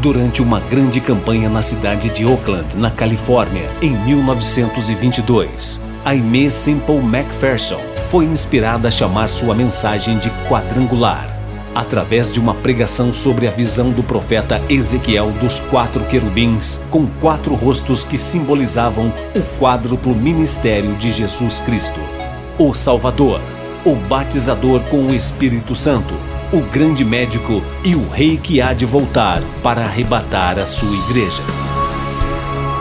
Durante uma grande campanha na cidade de Oakland, na Califórnia, em 1922, Aimee Semple McPherson foi inspirada a chamar sua mensagem de quadrangular, através de uma pregação sobre a visão do profeta Ezequiel dos 4 querubins com 4 rostos que simbolizavam o quádruplo ministério de Jesus Cristo: o Salvador, o Batizador com o Espírito Santo, o grande médico e o rei que há de voltar para arrebatar a sua igreja.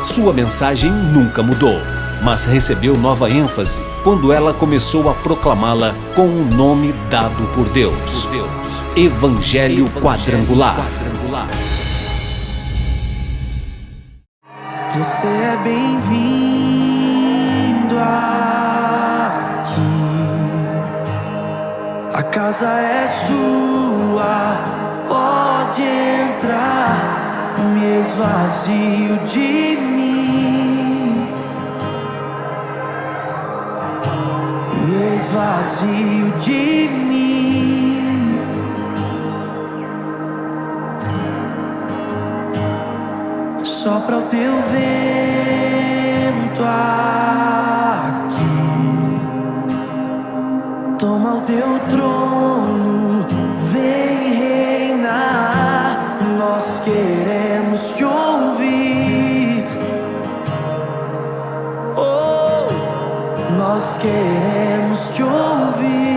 Sua mensagem nunca mudou, mas recebeu nova ênfase quando ela começou a proclamá-la com o nome dado por Deus: Evangelho Quadrangular. Você é bem-vindo aqui. A casa é sua, pode entrar. Me esvazio de mim, me esvazio de mim. Sopra o teu vento aqui, toma o teu trono, vem reinar. Nós queremos te ouvir, oh, nós queremos te ouvir.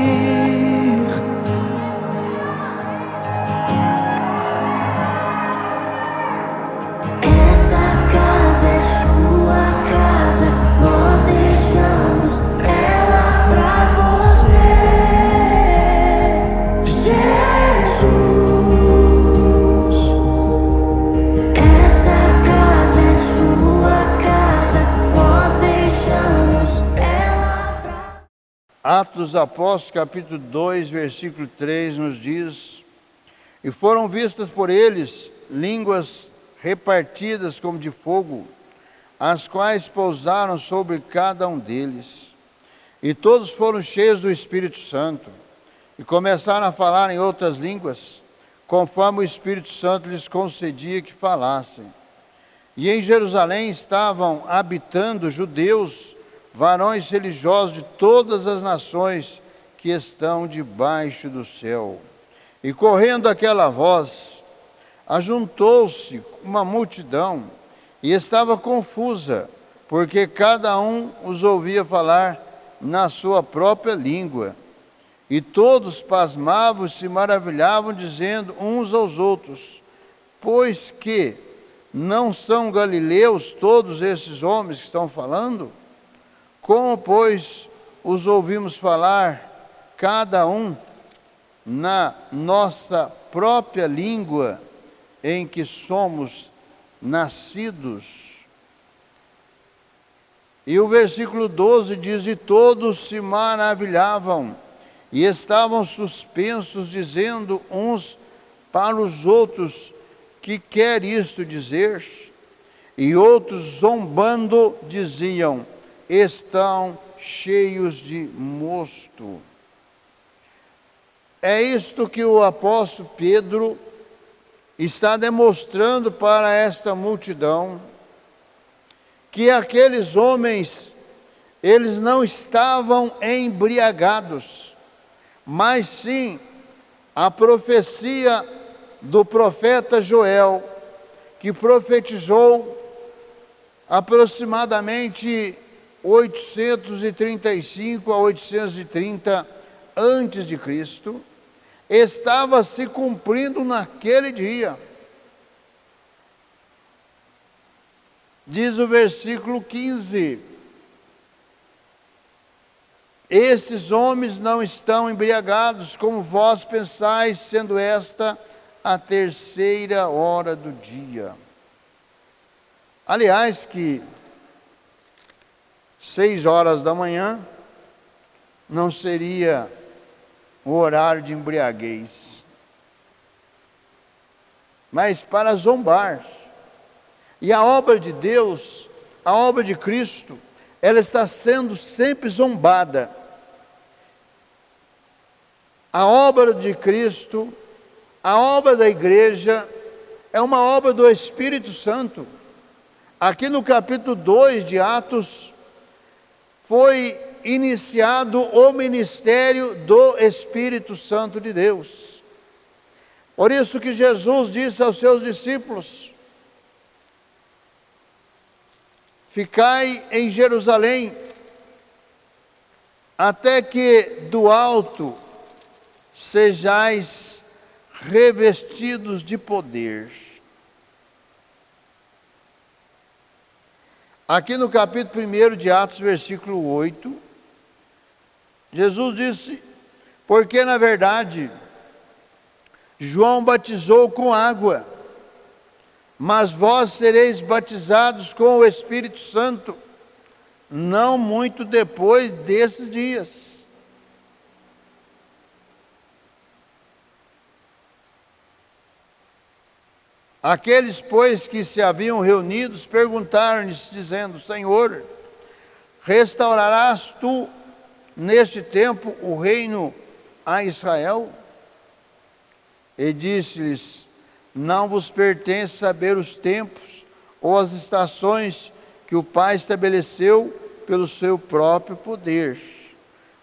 Essa casa é sua casa, nós deixamos ela pra você, Jesus. Essa casa é sua casa, nós deixamos ela pra... Atos dos Apóstolos, capítulo 2, versículo 3, nos diz: E foram vistas por eles línguas repartidas como de fogo, as quais pousaram sobre cada um deles. E todos foram cheios do Espírito Santo, e começaram a falar em outras línguas, conforme o Espírito Santo lhes concedia que falassem. E em Jerusalém estavam habitando judeus, varões religiosos de todas as nações que estão debaixo do céu. E correndo aquela voz, ajuntou-se uma multidão, e estava confusa, porque cada um os ouvia falar na sua própria língua. E todos pasmavam e se maravilhavam, dizendo uns aos outros: Pois que não são galileus todos esses homens que estão falando? Como, pois, os ouvimos falar, cada um na nossa própria língua em que somos nascidos? E o versículo 12 diz: E todos se maravilhavam e estavam suspensos, dizendo uns para os outros: Que quer isto dizer? E outros, zombando, diziam: Estão cheios de mosto. É isto que o apóstolo Pedro está demonstrando para esta multidão, que aqueles homens, eles não estavam embriagados, mas sim a profecia do profeta Joel, que profetizou aproximadamente 835 a 830 antes de Cristo, estava se cumprindo naquele dia. Diz o versículo 15: Estes homens não estão embriagados, como vós pensais, sendo esta a 3ª hora do dia. Aliás, que 6 horas da manhã não seria o horário de embriaguez, mas para zombar. E a obra de Deus, a obra de Cristo, ela está sendo sempre zombada. A obra de Cristo, a obra da igreja, é uma obra do Espírito Santo. Aqui no capítulo 2 de Atos, foi iniciado o ministério do Espírito Santo de Deus. Por isso que Jesus disse aos seus discípulos: ficai em Jerusalém, até que do alto sejais revestidos de poder. Aqui no capítulo 1 de Atos, versículo 8, Jesus disse: porque na verdade João batizou com água, mas vós sereis batizados com o Espírito Santo, não muito depois desses dias. Aqueles, pois, que se haviam reunidos, perguntaram-lhes, dizendo: Senhor, restaurarás tu neste tempo o reino a Israel? E disse-lhes: não vos pertence saber os tempos ou as estações que o Pai estabeleceu pelo seu próprio poder,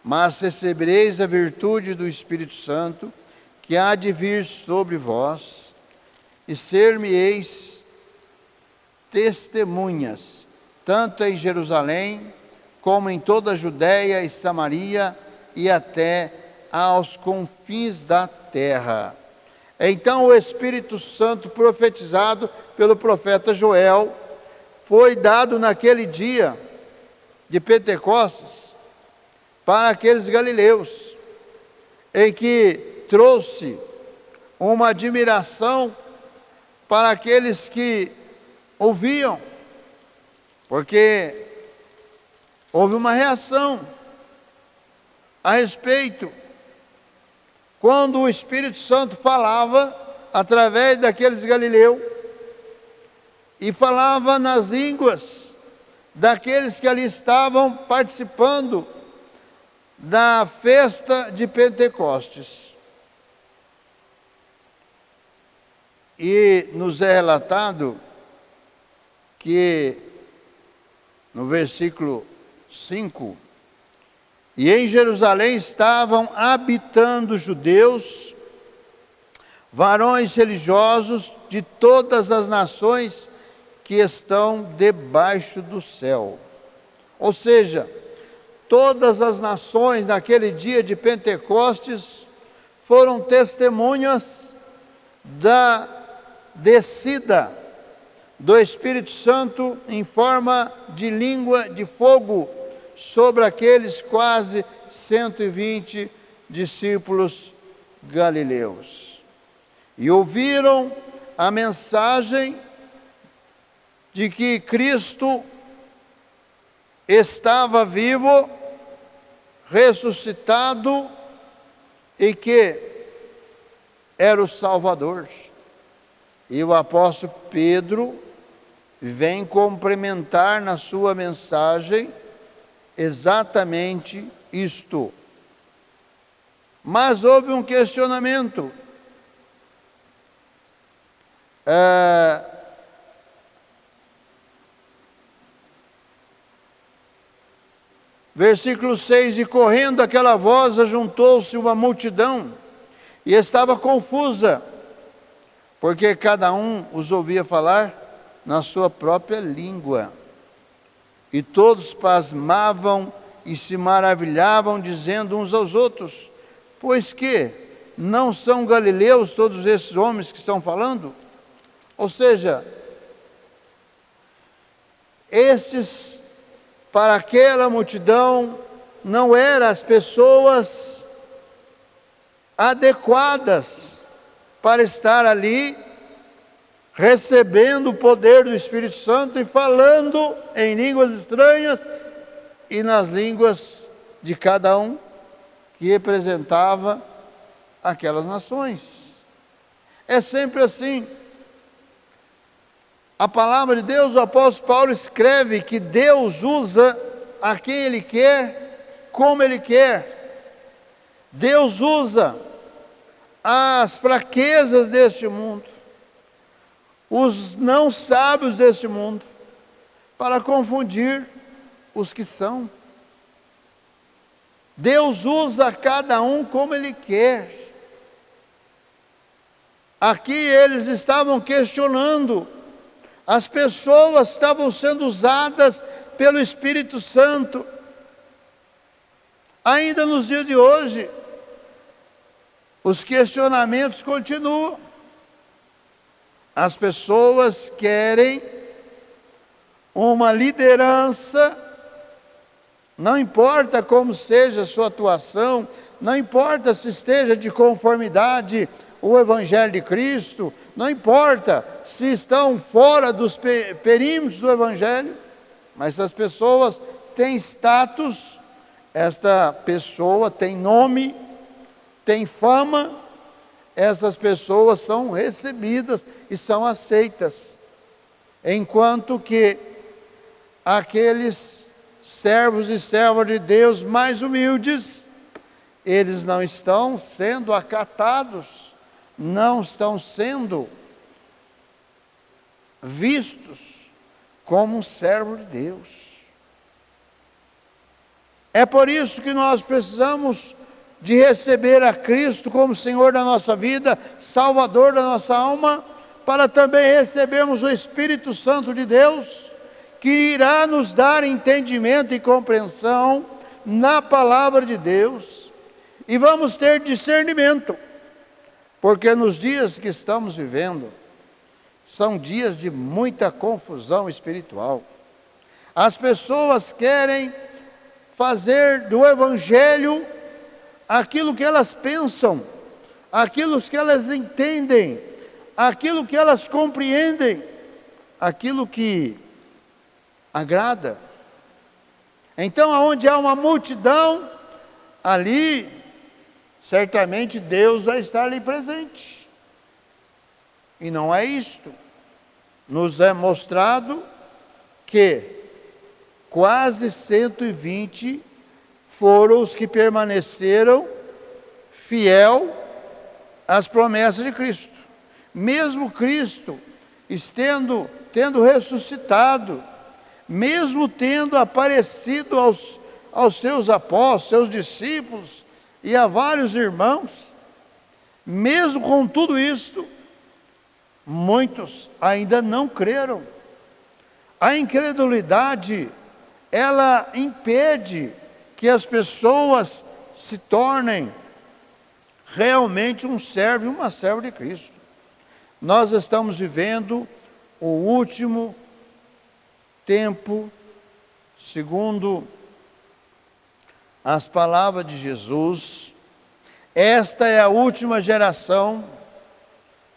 mas recebereis a virtude do Espírito Santo, que há de vir sobre vós, e ser-me-eis testemunhas, tanto em Jerusalém, como em toda a Judéia e Samaria, e até aos confins da terra. Então o Espírito Santo, profetizado pelo profeta Joel, foi dado naquele dia de Pentecostes para aqueles galileus, em que trouxe uma admiração para aqueles que ouviam, porque houve uma reação a respeito. Quando o Espírito Santo falava através daqueles galileus, e falava nas línguas daqueles que ali estavam participando da festa de Pentecostes. E nos é relatado que no versículo 5, e em Jerusalém estavam habitando judeus, varões religiosos de todas as nações que estão debaixo do céu. Ou seja, todas as nações naquele dia de Pentecostes foram testemunhas da descida do Espírito Santo em forma de língua de fogo sobre aqueles quase 120 discípulos galileus. E ouviram a mensagem de que Cristo estava vivo, ressuscitado e que era o Salvador. E o apóstolo Pedro vem complementar na sua mensagem exatamente isto. Mas houve um questionamento. Versículo 6, e correndo aquela voz, ajuntou-se uma multidão, e estava confusa, porque cada um os ouvia falar na sua própria língua. E todos pasmavam e se maravilhavam, dizendo uns aos outros: pois que não são galileus todos esses homens que estão falando? Ou seja, esses, para aquela multidão, não eram as pessoas adequadas para estar ali, recebendo o poder do Espírito Santo e falando em línguas estranhas e nas línguas de cada um que representava aquelas nações. É sempre assim. A palavra de Deus, o apóstolo Paulo escreve que Deus usa a quem Ele quer, como Ele quer. Deus usa as fraquezas deste mundo, os não sábios deste mundo, para confundir os que são. Deus usa cada um como Ele quer. Aqui eles estavam questionando, as pessoas estavam sendo usadas pelo Espírito Santo. Ainda nos dias de hoje, os questionamentos continuam. As pessoas querem uma liderança, não importa como seja a sua atuação, não importa se esteja de conformidade o Evangelho de Cristo, não importa se estão fora dos perímetros do Evangelho, mas as pessoas têm status, esta pessoa tem nome, tem fama, essas pessoas são recebidas e são aceitas, enquanto que aqueles servos e servas de Deus mais humildes, eles não estão sendo acatados, não estão sendo vistos como um servo de Deus. É por isso que nós precisamos de receber a Cristo como Senhor da nossa vida, Salvador da nossa alma, para também recebermos o Espírito Santo de Deus, que irá nos dar entendimento e compreensão na palavra de Deus, e vamos ter discernimento, porque nos dias que estamos vivendo, são dias de muita confusão espiritual. As pessoas querem fazer do Evangelho aquilo que elas pensam, aquilo que elas entendem, aquilo que elas compreendem, aquilo que agrada. Então, onde há uma multidão, ali, certamente Deus vai estar ali presente. E não é isto. Nos é mostrado que quase 120 foram os que permaneceram fiel às promessas de Cristo. Mesmo Cristo tendo ressuscitado, mesmo tendo aparecido aos seus apóstolos, seus discípulos e a vários irmãos, mesmo com tudo isto, muitos ainda não creram. A incredulidade, ela impede que as pessoas se tornem realmente um servo e uma serva de Cristo. Nós estamos vivendo o último tempo, segundo as palavras de Jesus. Esta é a última geração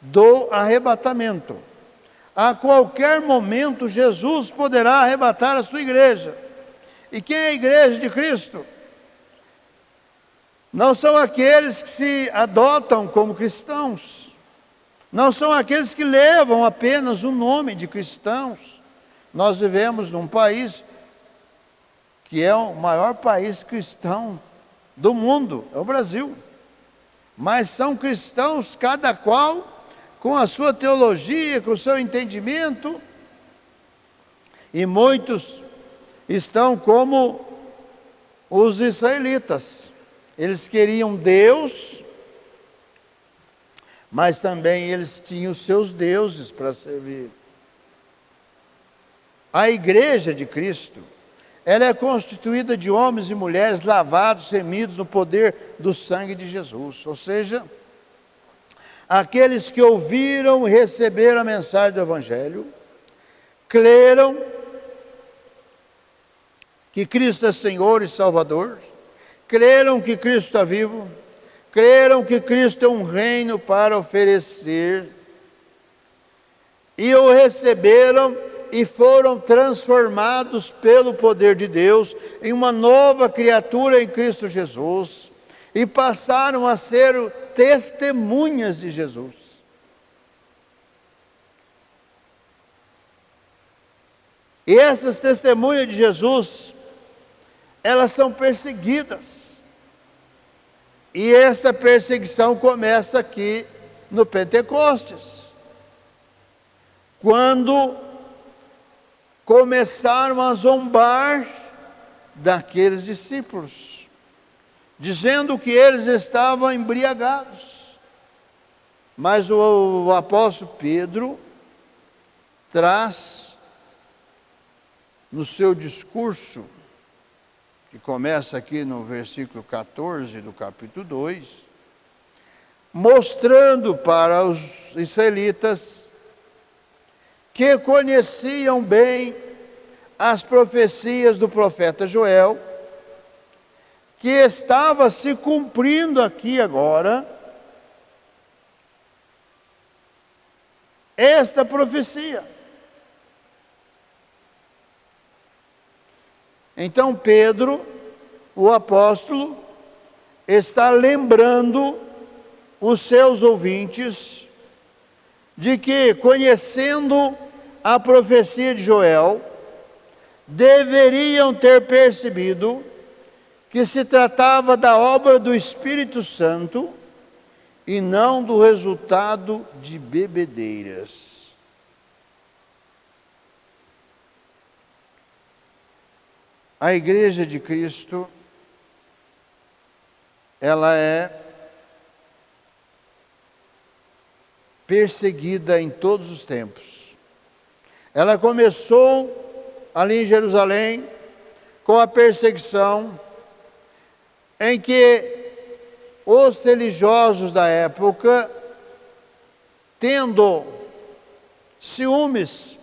do arrebatamento. A qualquer momento Jesus poderá arrebatar a sua igreja. E quem é a igreja de Cristo? Não são aqueles que se adotam como cristãos, não são aqueles que levam apenas o nome de cristãos. Nós vivemos num país que é o maior país cristão do mundo, é o Brasil. Mas são cristãos, cada qual com a sua teologia, com o seu entendimento, e muitos estão como os israelitas. Eles queriam Deus, mas também eles tinham os seus deuses para servir. A igreja de Cristo, ela é constituída de homens e mulheres lavados, remidos no poder do sangue de Jesus. Ou seja, aqueles que ouviram e receberam a mensagem do Evangelho, creram que Cristo é Senhor e Salvador, creram que Cristo está vivo, creram que Cristo é um reino para oferecer, e o receberam e foram transformados pelo poder de Deus em uma nova criatura em Cristo Jesus, e passaram a ser testemunhas de Jesus. E essas testemunhas de Jesus, elas são perseguidas. E essa perseguição começa aqui no Pentecostes. quando começaram a zombar daqueles discípulos, dizendo que eles estavam embriagados. Mas o apóstolo Pedro traz no seu discurso, que começa aqui no versículo 14 do capítulo 2, mostrando para os israelitas que conheciam bem as profecias do profeta Joel, que estava se cumprindo aqui agora esta profecia. Então Pedro, o apóstolo, está lembrando os seus ouvintes de que, conhecendo a profecia de Joel, deveriam ter percebido que se tratava da obra do Espírito Santo e não do resultado de bebedeiras. A Igreja de Cristo, ela é perseguida em todos os tempos. Ela começou ali em Jerusalém com a perseguição em que os religiosos da época, tendo ciúmes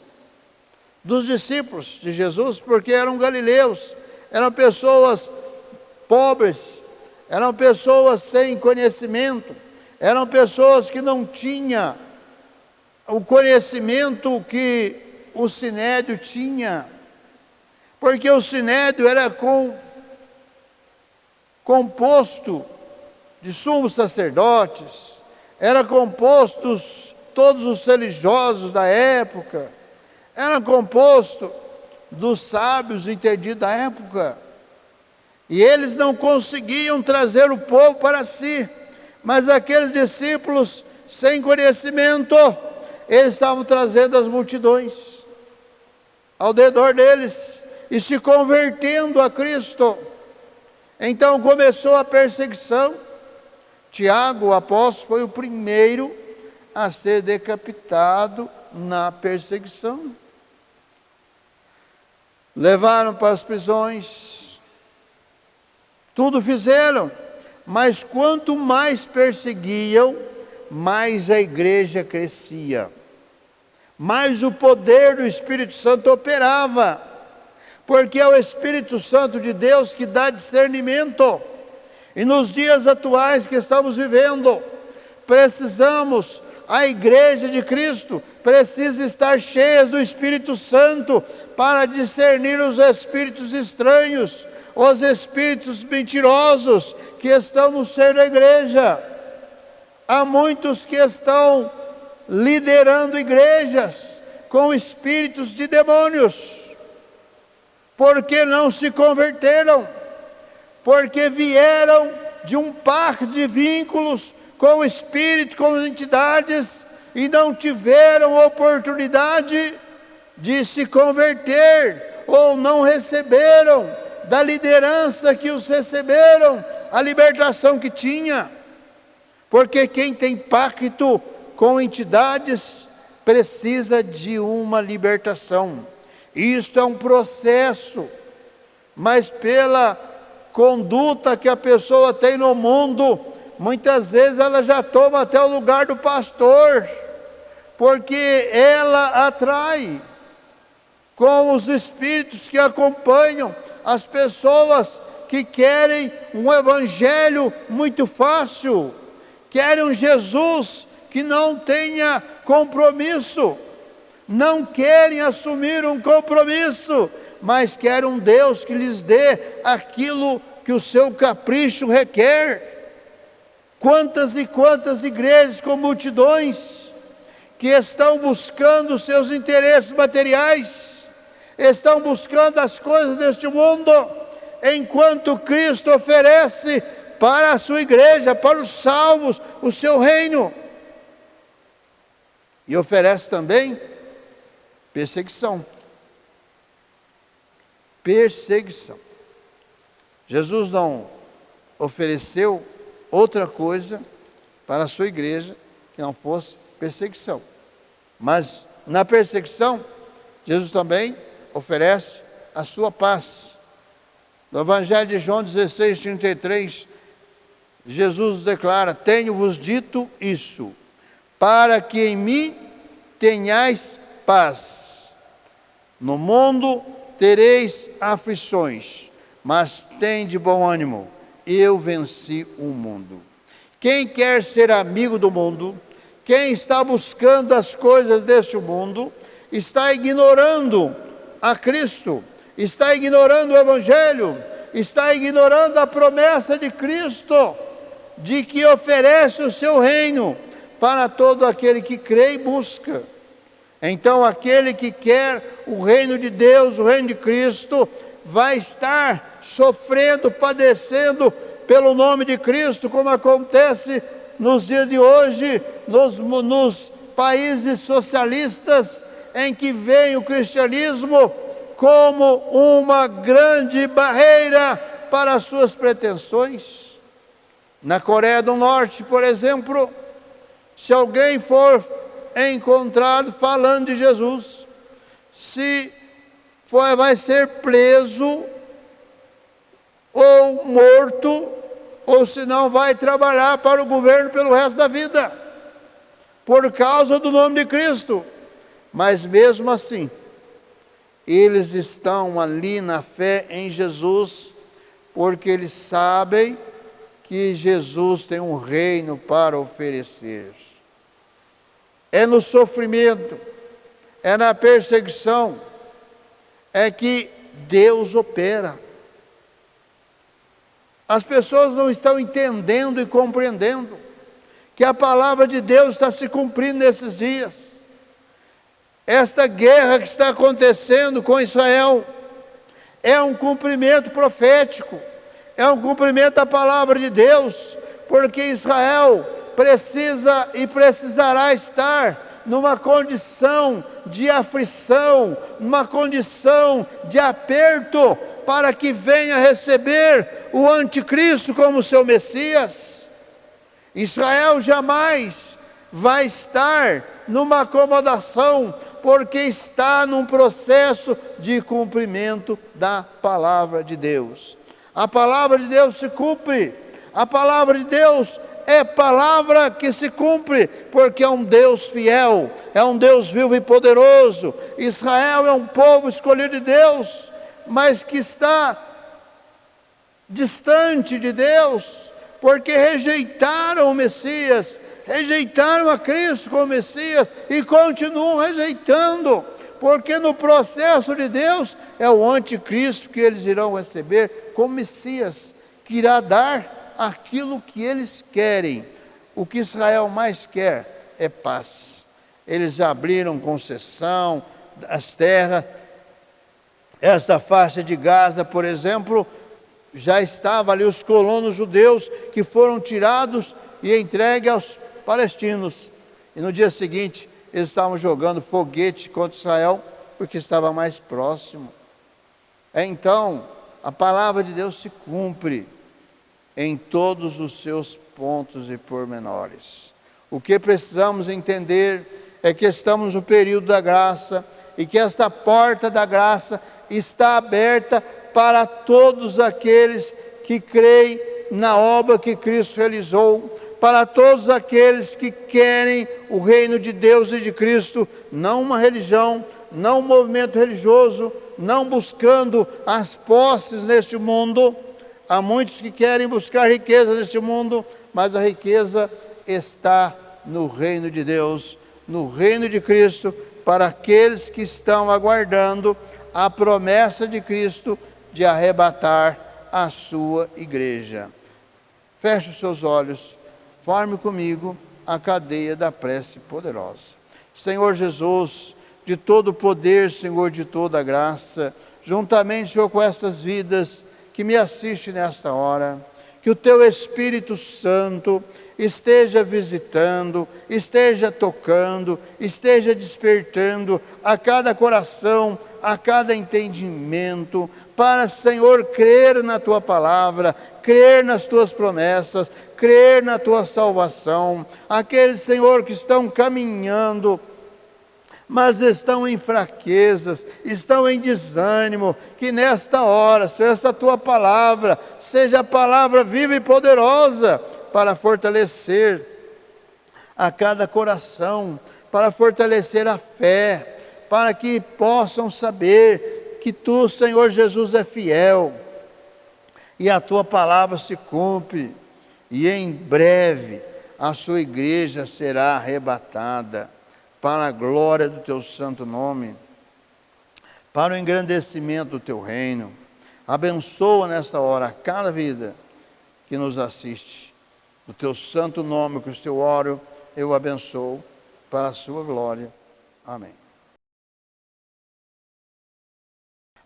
dos discípulos de Jesus, porque eram galileus, eram pessoas pobres, eram pessoas sem conhecimento, eram pessoas que não tinham o conhecimento que o Sinédrio tinha, porque o Sinédrio era composto de sumos sacerdotes, era composto todos os religiosos da época, era composto dos sábios entendidos da época, e eles não conseguiam trazer o povo para si, mas aqueles discípulos sem conhecimento, eles estavam trazendo as multidões ao redor deles e se convertendo a Cristo. Então começou a perseguição. Tiago, o apóstolo, foi o primeiro a ser decapitado na perseguição. Levaram para as prisões, tudo fizeram, mas quanto mais perseguiam, mais a igreja crescia, mais o poder do Espírito Santo operava, porque é o Espírito Santo de Deus que dá discernimento. E nos dias atuais que estamos vivendo, precisamos, a igreja de Cristo precisa estar cheia do Espírito Santo para discernir os espíritos estranhos, os espíritos mentirosos que estão no seio da igreja. Há muitos que estão liderando igrejas com espíritos de demônios, porque não se converteram, porque vieram de um pacto de vínculos com o Espírito, com as entidades, e não tiveram oportunidade de se converter, ou não receberam da liderança que os receberam, a libertação que tinha. Porque quem tem pacto com entidades precisa de uma libertação. Isto é um processo, mas pela conduta que a pessoa tem no mundo, muitas vezes ela já toma até o lugar do pastor, porque ela atrai com os espíritos que acompanham as pessoas que querem um evangelho muito fácil, querem um Jesus que não tenha compromisso, não querem assumir um compromisso, mas querem um Deus que lhes dê aquilo que o seu capricho requer. Quantas e quantas igrejas com multidões que estão buscando os seus interesses materiais, estão buscando as coisas deste mundo, enquanto Cristo oferece para a sua igreja, para os salvos, o seu reino. E oferece também Perseguição. Perseguição. Jesus não ofereceu outra coisa para a sua igreja que não fosse perseguição. Mas na perseguição, Jesus também oferece a sua paz. No Evangelho de João 16:33, Jesus declara: tenho-vos dito isso, para que em mim tenhais paz. No mundo tereis aflições, mas tende bom ânimo, eu venci o mundo. Quem quer ser amigo do mundo, quem está buscando as coisas deste mundo, está ignorando a Cristo, está ignorando o Evangelho, está ignorando a promessa de Cristo, de que oferece o seu reino para todo aquele que crê e busca. Então, aquele que quer o reino de Deus, o reino de Cristo, vai estar sofrendo, padecendo pelo nome de Cristo, como acontece nos dias de hoje, nos países socialistas, em que vem o cristianismo como uma grande barreira para as suas pretensões. Na Coreia do Norte, por exemplo, se alguém for encontrado falando de Jesus, vai ser preso ou morto, ou se não vai trabalhar para o governo pelo resto da vida, por causa do nome de Cristo. Mas mesmo assim, eles estão ali na fé em Jesus, porque eles sabem que Jesus tem um reino para oferecer. É no sofrimento, é na perseguição, é que Deus opera. As pessoas não estão entendendo e compreendendo que a palavra de Deus está se cumprindo nesses dias. Esta guerra que está acontecendo com Israel é um cumprimento profético, é um cumprimento da palavra de Deus, porque Israel precisa e precisará estar numa condição de aflição, numa condição de aperto, para que venha receber o anticristo como seu Messias. Israel jamais vai estar numa acomodação, porque está num processo de cumprimento da palavra de Deus. A palavra de Deus se cumpre, a palavra de Deus é palavra que se cumpre, porque é um Deus fiel, é um Deus vivo e poderoso. Israel é um povo escolhido de Deus, mas que está distante de Deus, porque rejeitaram o Messias, rejeitaram a Cristo como Messias e continuam rejeitando, porque no processo de Deus é o anticristo que eles irão receber como Messias, que irá dar aquilo que eles querem. O que Israel mais quer é paz. Eles já abriram concessão das terras. Essa faixa de Gaza, por exemplo, já estava ali os colonos judeus que foram tirados e entregues aos palestinos. E no dia seguinte, eles estavam jogando foguete contra Israel, porque estava mais próximo. Então, a palavra de Deus se cumpre em todos os seus pontos e pormenores. O que precisamos entender é que estamos no período da graça e que esta porta da graça está aberta para todos aqueles que creem na obra que Cristo realizou, para todos aqueles que querem o reino de Deus e de Cristo, não uma religião, não um movimento religioso, não buscando as posses neste mundo. Há muitos que querem buscar riqueza neste mundo, mas a riqueza está no reino de Deus, no reino de Cristo, para aqueles que estão aguardando a promessa de Cristo de arrebatar a sua igreja. Feche os seus olhos, forme comigo a cadeia da prece poderosa. Senhor Jesus, de todo o poder, Senhor, de toda a graça, juntamente, Senhor, com estas vidas que me assistem nesta hora, que o teu Espírito Santo esteja visitando, esteja tocando, esteja despertando a cada coração, a cada entendimento, para, Senhor, crer na Tua palavra, crer nas Tuas promessas, crer na Tua salvação. Aqueles, Senhor, que estão caminhando, mas estão em fraquezas, estão em desânimo, que nesta hora, Senhor, essa Tua palavra seja a palavra viva e poderosa para fortalecer a cada coração, para fortalecer a fé, para que possam saber que Tu, Senhor Jesus, é fiel, e a Tua palavra se cumpre, e em breve a Sua igreja será arrebatada, para a glória do Teu santo nome, para o engrandecimento do Teu reino. Abençoa nesta hora cada vida que nos assiste. No Teu santo nome, que o Teu oro, eu abençoo, para a Sua glória. Amém.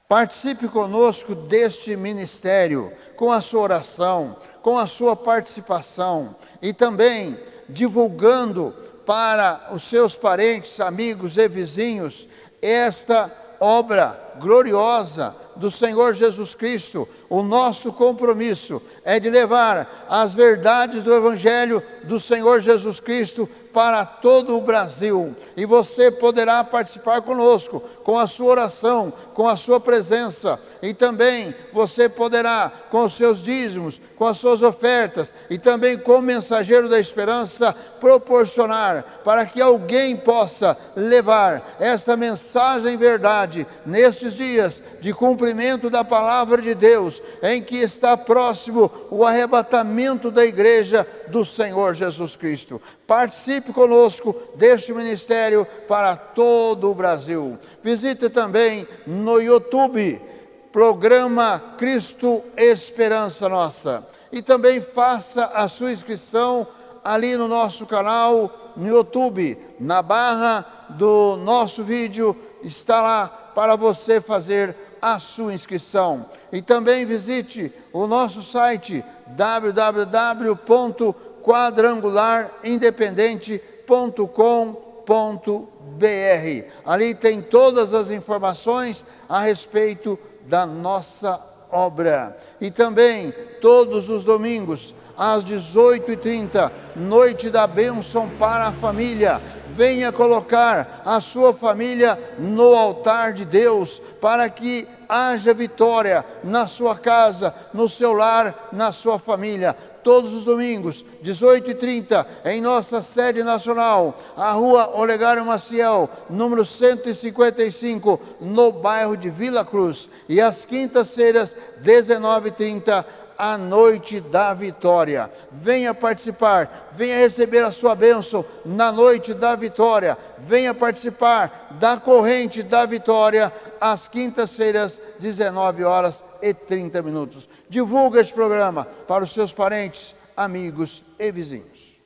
Participe conosco deste ministério, com a sua oração, com a sua participação, e também divulgando para os seus parentes, amigos e vizinhos esta obra gloriosa do Senhor Jesus Cristo. O nosso compromisso é de levar as verdades do Evangelho do Senhor Jesus Cristo para todo o Brasil. E você poderá participar conosco, com a sua oração, com a sua presença. E também você poderá, com os seus dízimos, com as suas ofertas, e também como mensageiro da esperança, proporcionar para que alguém possa levar esta mensagem verdade nestes dias de cumprimento da palavra de Deus, em que está próximo o arrebatamento da igreja do Senhor Jesus Cristo. Participe conosco deste ministério para todo o Brasil. Visite também no YouTube, programa Cristo Esperança Nossa. E também faça a sua inscrição ali no nosso canal no YouTube. Na barra do nosso vídeo está lá para você fazer a sua inscrição. E também visite o nosso site www.quadrangularirindependente.com.br. Ali tem todas as informações a respeito da nossa obra. E também todos os domingos às 18h30, noite da bênção para a família. Venha colocar a sua família no altar de Deus, para que haja vitória na sua casa, no seu lar, na sua família. Todos os domingos, 18h30, em nossa sede nacional, a rua Olegário Maciel, número 155, no bairro de Vila Cruz. E às quintas-feiras, 19h30, a noite da vitória. Venha participar, venha receber a sua bênção na noite da vitória. Venha participar da corrente da vitória às quintas-feiras, 19h30. Divulgue este programa para os seus parentes, amigos e vizinhos.